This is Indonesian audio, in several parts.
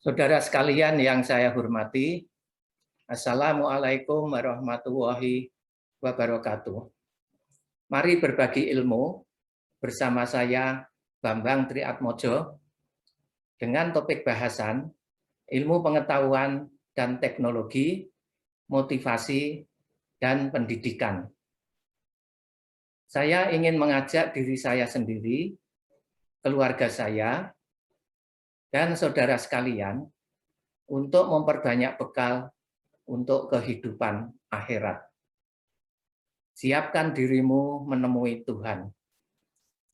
Saudara sekalian yang saya hormati, Assalamualaikum warahmatullahi wabarakatuh. Mari berbagi ilmu bersama saya Bambang Triatmojo dengan topik bahasan ilmu pengetahuan dan teknologi, motivasi, dan pendidikan. Saya ingin mengajak diri saya sendiri, keluarga saya, dan saudara sekalian untuk memperbanyak bekal untuk kehidupan akhirat. Siapkan dirimu menemui Tuhan.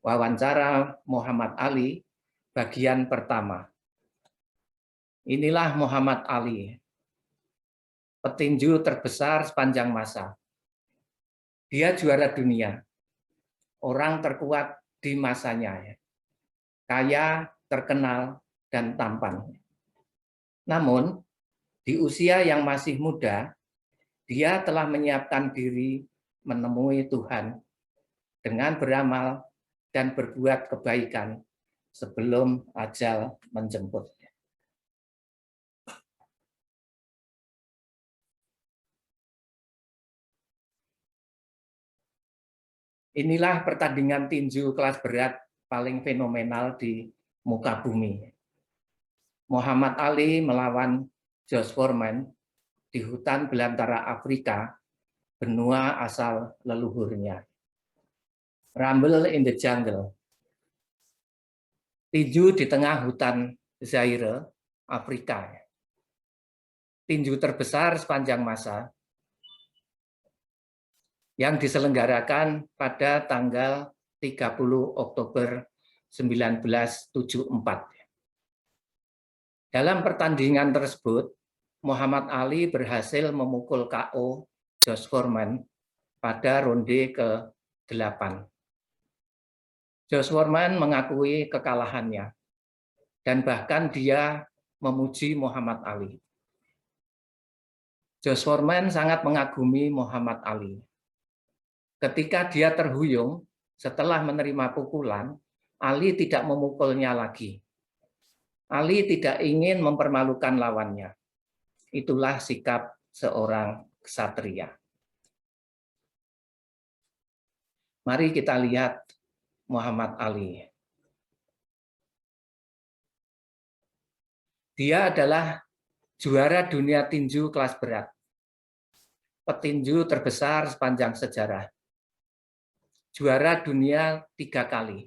Wawancara Muhammad Ali, bagian pertama. Inilah Muhammad Ali, petinju terbesar sepanjang masa. Dia juara dunia, orang terkuat di masanya, kaya, terkenal, dan tampan. Namun, di usia yang masih muda, dia telah menyiapkan diri menemui Tuhan dengan beramal dan berbuat kebaikan sebelum ajal menjemput. Inilah pertandingan tinju kelas berat paling fenomenal di muka bumi. Muhammad Ali melawan George Foreman di hutan belantara Afrika, benua asal leluhurnya. Rumble in the jungle. Tinju di tengah hutan Zaire, Afrika. Tinju terbesar sepanjang masa yang diselenggarakan pada tanggal 30 Oktober 1974. Dalam pertandingan tersebut, Muhammad Ali berhasil memukul KO George Foreman pada ronde ke-8. George Foreman mengakui kekalahannya, dan bahkan dia memuji Muhammad Ali. George Foreman sangat mengagumi Muhammad Ali. Ketika dia terhuyung setelah menerima pukulan, Ali tidak memukulnya lagi. Ali tidak ingin mempermalukan lawannya. Itulah sikap seorang ksatria. Mari kita lihat Muhammad Ali. Dia adalah juara dunia tinju kelas berat, petinju terbesar sepanjang sejarah, juara dunia 3 kali.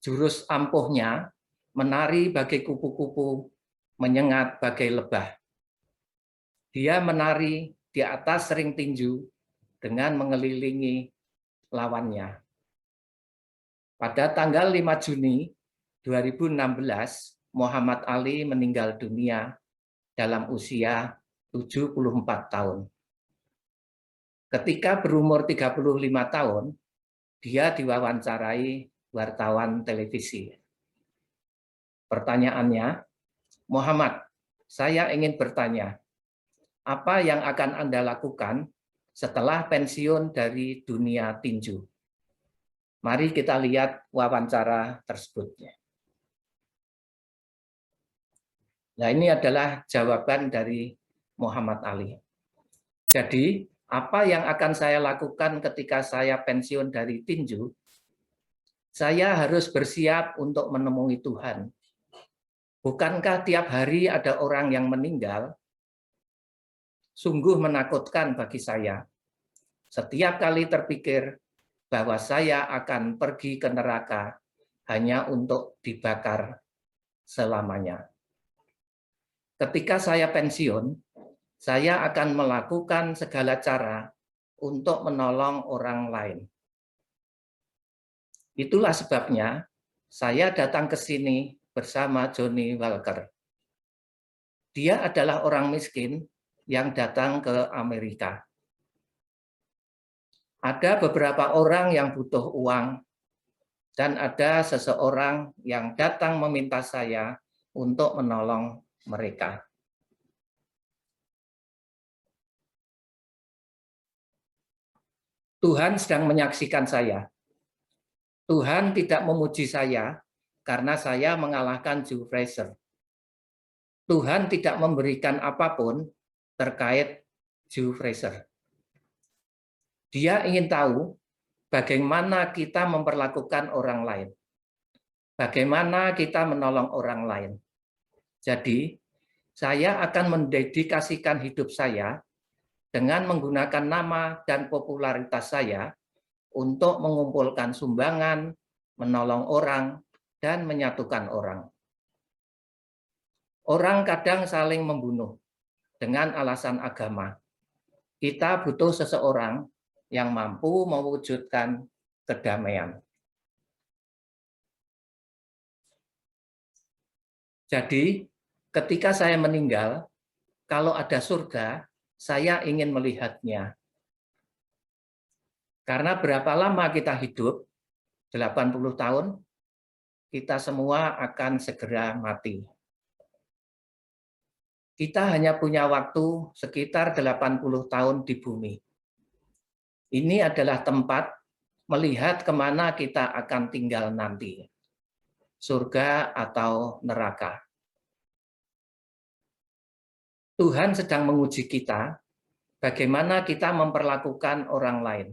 Jurus ampuhnya menari bagai kupu-kupu, menyengat bagai lebah. Dia menari di atas ring tinju dengan mengelilingi lawannya. Pada tanggal 5 Juni 2016, Muhammad Ali meninggal dunia dalam usia 74 tahun. Ketika berumur 35 tahun, dia diwawancarai wartawan televisi. Pertanyaannya, Muhammad, saya ingin bertanya, apa yang akan Anda lakukan setelah pensiun dari dunia tinju? Mari kita lihat wawancara tersebut. Nah, ini adalah jawaban dari Muhammad Ali. Jadi, apa yang akan saya lakukan ketika saya pensiun dari tinju? Saya harus bersiap untuk menemui Tuhan. Bukankah tiap hari ada orang yang meninggal? Sungguh menakutkan bagi saya. Setiap kali terpikir bahwa saya akan pergi ke neraka hanya untuk dibakar selamanya. Ketika saya pensiun, saya akan melakukan segala cara untuk menolong orang lain. Itulah sebabnya saya datang ke sini bersama Johnny Walker. Dia adalah orang miskin yang datang ke Amerika. Ada beberapa orang yang butuh uang, dan ada seseorang yang datang meminta saya untuk menolong mereka. Tuhan sedang menyaksikan saya. Tuhan tidak memuji saya karena saya mengalahkan Joe Frazier. Tuhan tidak memberikan apapun terkait Joe Fraser. Dia ingin tahu bagaimana kita memperlakukan orang lain, bagaimana kita menolong orang lain. Jadi, saya akan mendedikasikan hidup saya dengan menggunakan nama dan popularitas saya untuk mengumpulkan sumbangan, menolong orang, dan menyatukan orang. Orang kadang saling membunuh dengan alasan agama. Kita butuh seseorang yang mampu mewujudkan kedamaian. Jadi, ketika saya meninggal, kalau ada surga, saya ingin melihatnya. Karena berapa lama kita hidup, 80 tahun, kita semua akan segera mati. Kita hanya punya waktu sekitar 80 tahun di bumi. Ini adalah tempat melihat kemana kita akan tinggal nanti, surga atau neraka. Tuhan sedang menguji kita, bagaimana kita memperlakukan orang lain.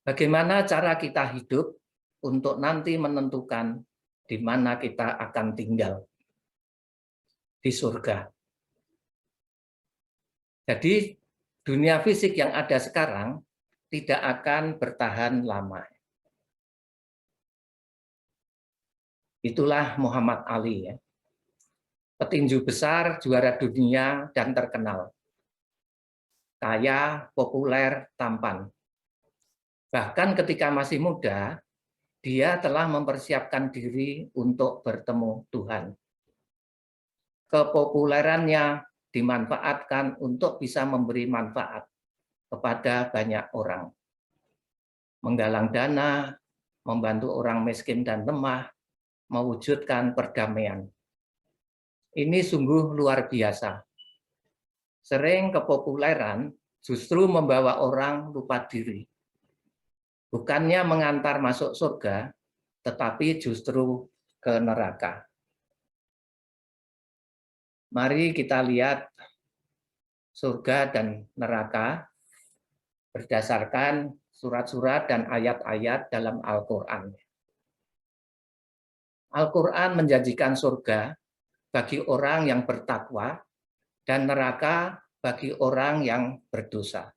Bagaimana cara kita hidup untuk nanti menentukan di mana kita akan tinggal di surga. Jadi dunia fisik yang ada sekarang tidak akan bertahan lama. Itulah Muhammad Ali, ya. Petinju besar, juara dunia, dan terkenal. Kaya, populer, tampan. Bahkan ketika masih muda, dia telah mempersiapkan diri untuk bertemu Tuhan. Kepopulerannya dimanfaatkan untuk bisa memberi manfaat kepada banyak orang. Menggalang dana, membantu orang miskin dan lemah, mewujudkan perdamaian. Ini sungguh luar biasa. Sering kepopuleran justru membawa orang lupa diri. Bukannya mengantar masuk surga, tetapi justru ke neraka. Mari kita lihat surga dan neraka berdasarkan surat-surat dan ayat-ayat dalam Al-Quran. Al-Quran menjanjikan surga bagi orang yang bertakwa dan neraka bagi orang yang berdosa.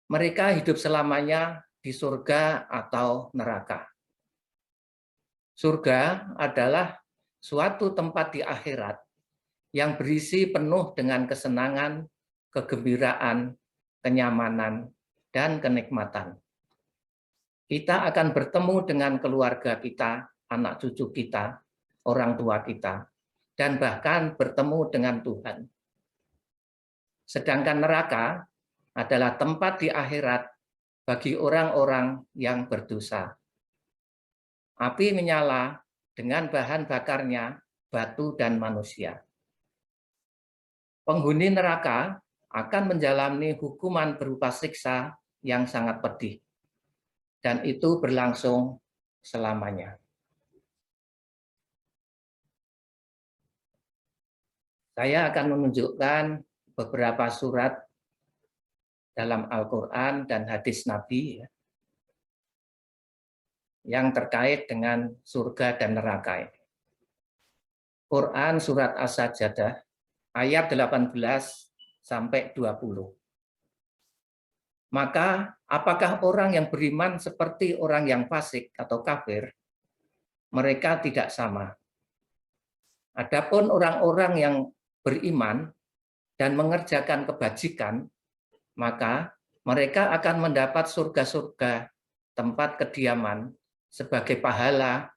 Mereka hidup selamanya di surga atau neraka. Surga adalah suatu tempat di akhirat yang berisi penuh dengan kesenangan, kegembiraan, kenyamanan, dan kenikmatan. Kita akan bertemu dengan keluarga kita, anak cucu kita, orang tua kita, dan bahkan bertemu dengan Tuhan. Sedangkan neraka adalah tempat di akhirat bagi orang-orang yang berdosa. Api menyala dengan bahan bakarnya batu dan manusia. Penghuni neraka akan menjalani hukuman berupa siksa yang sangat pedih. Dan itu berlangsung selamanya. Saya akan menunjukkan beberapa surat dalam Al-Quran dan hadis Nabi yang terkait dengan surga dan neraka. Quran surat As-Sajdah ayat 18 sampai 20. Maka apakah orang yang beriman seperti orang yang fasik atau kafir? Mereka tidak sama. Adapun orang-orang yang beriman dan mengerjakan kebajikan, maka mereka akan mendapat surga-surga tempat kediaman sebagai pahala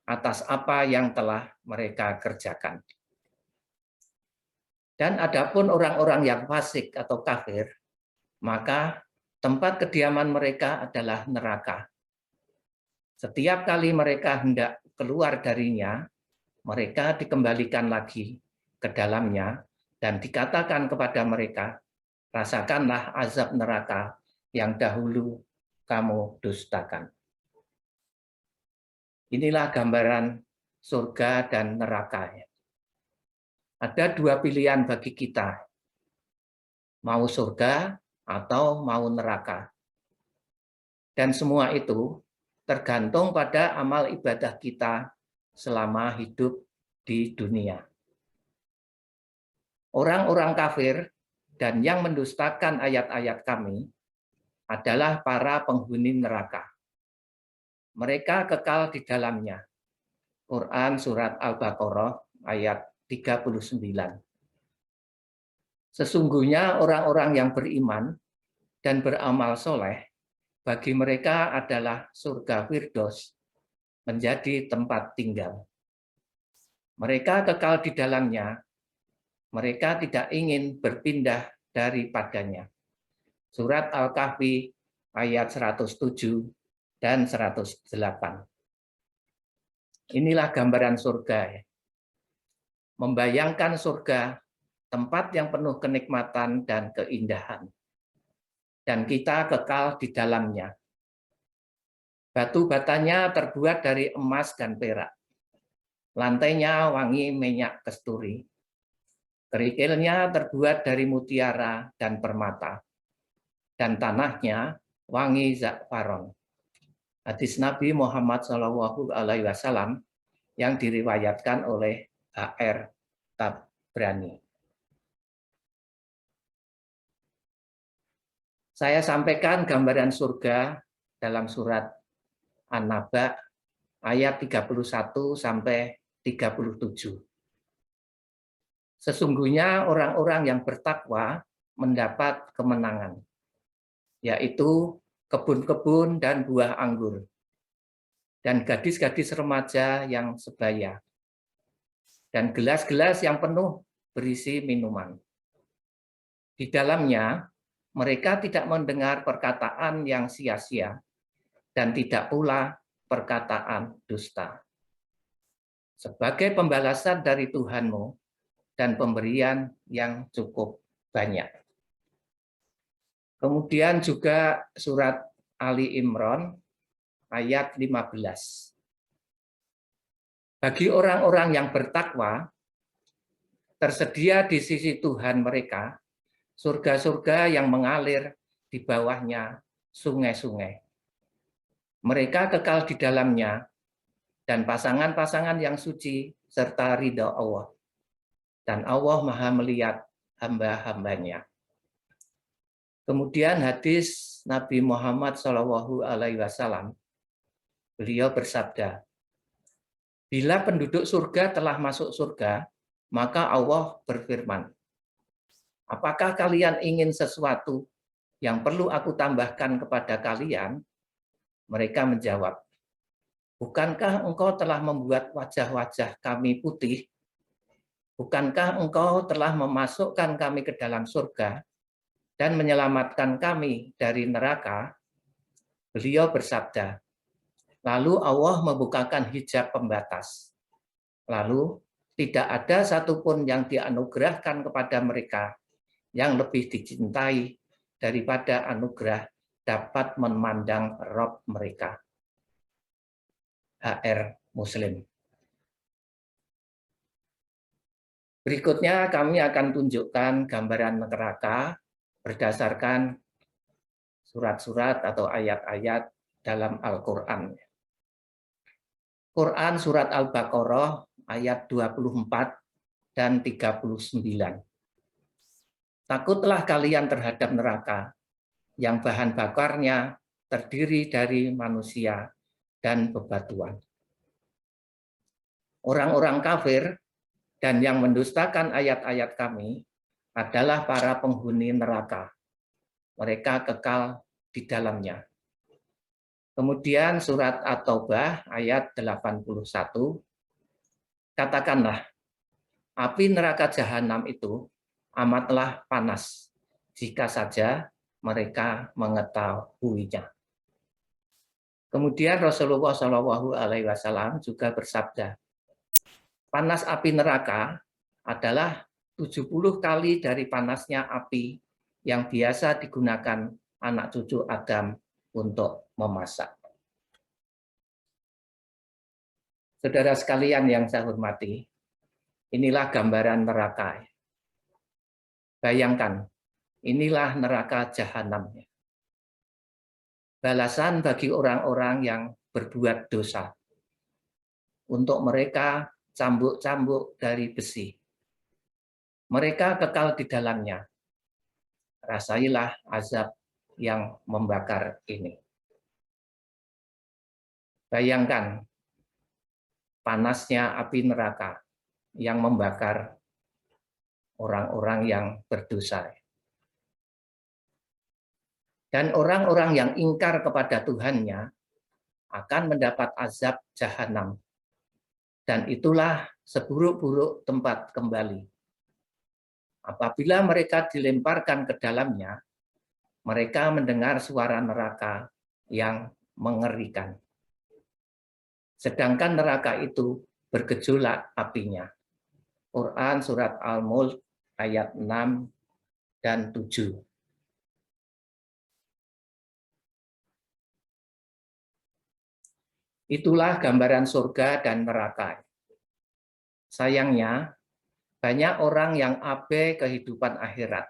atas apa yang telah mereka kerjakan. Dan adapun orang-orang yang fasik atau kafir, maka tempat kediaman mereka adalah neraka. Setiap kali mereka hendak keluar darinya, mereka dikembalikan lagi ke dalamnya dan dikatakan kepada mereka, rasakanlah azab neraka yang dahulu kamu dustakan. Inilah gambaran surga dan neraka. Ada dua pilihan bagi kita, mau surga atau mau neraka. Dan semua itu tergantung pada amal ibadah kita selama hidup di dunia. Orang-orang kafir dan yang mendustakan ayat-ayat kami adalah para penghuni neraka. Mereka kekal di dalamnya. Quran Surat Al-Baqarah ayat 39. Sesungguhnya orang-orang yang beriman dan beramal soleh, bagi mereka adalah surga Firdaus menjadi tempat tinggal. Mereka kekal di dalamnya, mereka tidak ingin berpindah daripadanya. Surat Al-Kahfi ayat 107 dan 108. Inilah gambaran surga. Membayangkan surga, tempat yang penuh kenikmatan dan keindahan. Dan kita kekal di dalamnya. Batu batanya terbuat dari emas dan perak. Lantainya wangi minyak kasturi. Kerikilnya terbuat dari mutiara dan permata. Dan tanahnya wangi za'faron. Hadis Nabi Muhammad SAW yang diriwayatkan oleh H.R. Tabrani. Saya sampaikan gambaran surga dalam surat An-Naba ayat 31 sampai 37. Sesungguhnya orang-orang yang bertakwa mendapat kemenangan, yaitu kebun-kebun dan buah anggur, dan gadis-gadis remaja yang sebaya, dan gelas-gelas yang penuh berisi minuman. Di dalamnya, mereka tidak mendengar perkataan yang sia-sia, dan tidak pula perkataan dusta. Sebagai pembalasan dari Tuhanmu, dan pemberian yang cukup banyak. Kemudian juga surat Ali Imran ayat 15. Bagi orang-orang yang bertakwa, tersedia di sisi Tuhan mereka surga-surga yang mengalir di bawahnya sungai-sungai. Mereka kekal di dalamnya dan pasangan-pasangan yang suci serta ridha Allah. Dan Allah Maha melihat hamba-hambanya. Kemudian hadis Nabi Muhammad SAW, beliau bersabda, bila penduduk surga telah masuk surga, maka Allah berfirman, apakah kalian ingin sesuatu yang perlu aku tambahkan kepada kalian? Mereka menjawab, bukankah engkau telah membuat wajah-wajah kami putih? Bukankah engkau telah memasukkan kami ke dalam surga dan menyelamatkan kami dari neraka? Beliau bersabda, lalu Allah membukakan hijab pembatas. Lalu tidak ada satupun yang dianugerahkan kepada mereka yang lebih dicintai daripada anugerah dapat memandang Rabb mereka. HR Muslim. Berikutnya kami akan tunjukkan gambaran neraka berdasarkan surat-surat atau ayat-ayat dalam Al-Quran. Quran Surat Al-Baqarah ayat 24 dan 39. Takutlah kalian terhadap neraka yang bahan bakarnya terdiri dari manusia dan bebatuan. Orang-orang kafir dan yang mendustakan ayat-ayat kami adalah para penghuni neraka. Mereka kekal di dalamnya. Kemudian surat At-Taubah ayat 81, katakanlah, api neraka jahanam itu amatlah panas, jika saja mereka mengetahuinya. Kemudian Rasulullah SAW juga bersabda, panas api neraka adalah 70 kali dari panasnya api yang biasa digunakan anak cucu Adam untuk memasak. Saudara sekalian yang saya hormati, inilah gambaran neraka. Bayangkan, inilah neraka jahanam. Balasan bagi orang-orang yang berbuat dosa. Untuk mereka cambuk-cambuk dari besi. Mereka kekal di dalamnya. Rasailah azab yang membakar ini. Bayangkan panasnya api neraka yang membakar orang-orang yang berdosa. Dan orang-orang yang ingkar kepada Tuhannya akan mendapat azab jahanam. Dan itulah seburuk-buruk tempat kembali. Apabila mereka dilemparkan ke dalamnya, mereka mendengar suara neraka yang mengerikan. Sedangkan neraka itu bergejolak apinya. Quran Surat Al-Mulk ayat 6 dan 7. Itulah gambaran surga dan neraka. Sayangnya, banyak orang yang abai kehidupan akhirat.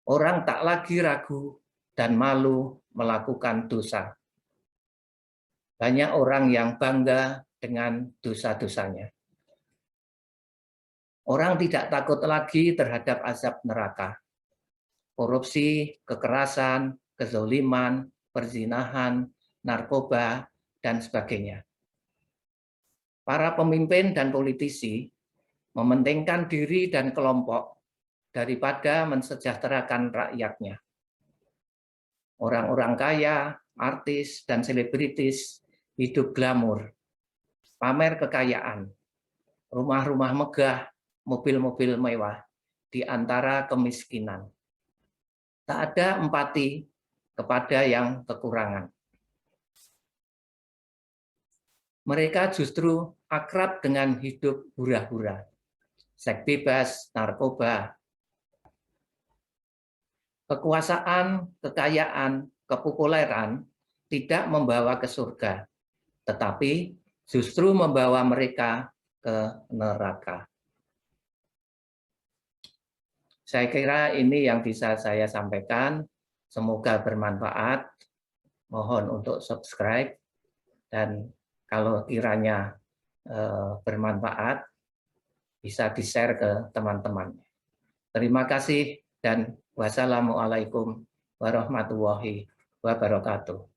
Orang tak lagi ragu dan malu melakukan dosa. Banyak orang yang bangga dengan dosa-dosanya. Orang tidak takut lagi terhadap azab neraka. Korupsi, kekerasan, kezaliman, perzinahan, narkoba, dan sebagainya. Para pemimpin dan politisi mementingkan diri dan kelompok daripada mensejahterakan rakyatnya. Orang-orang kaya, artis, dan selebritis hidup glamor, pamer kekayaan, rumah-rumah megah, mobil-mobil mewah, di antara kemiskinan. Tak ada empati kepada yang kekurangan. Mereka justru akrab dengan hidup hura-hura, seks bebas, narkoba. Kekuasaan, kekayaan, kepopuleran tidak membawa ke surga, tetapi justru membawa mereka ke neraka. Saya kira ini yang bisa saya sampaikan. Semoga bermanfaat. Mohon untuk subscribe, dan kalau kiranya bermanfaat, bisa di-share ke teman-teman. Terima kasih dan wassalamualaikum warahmatullahi wabarakatuh.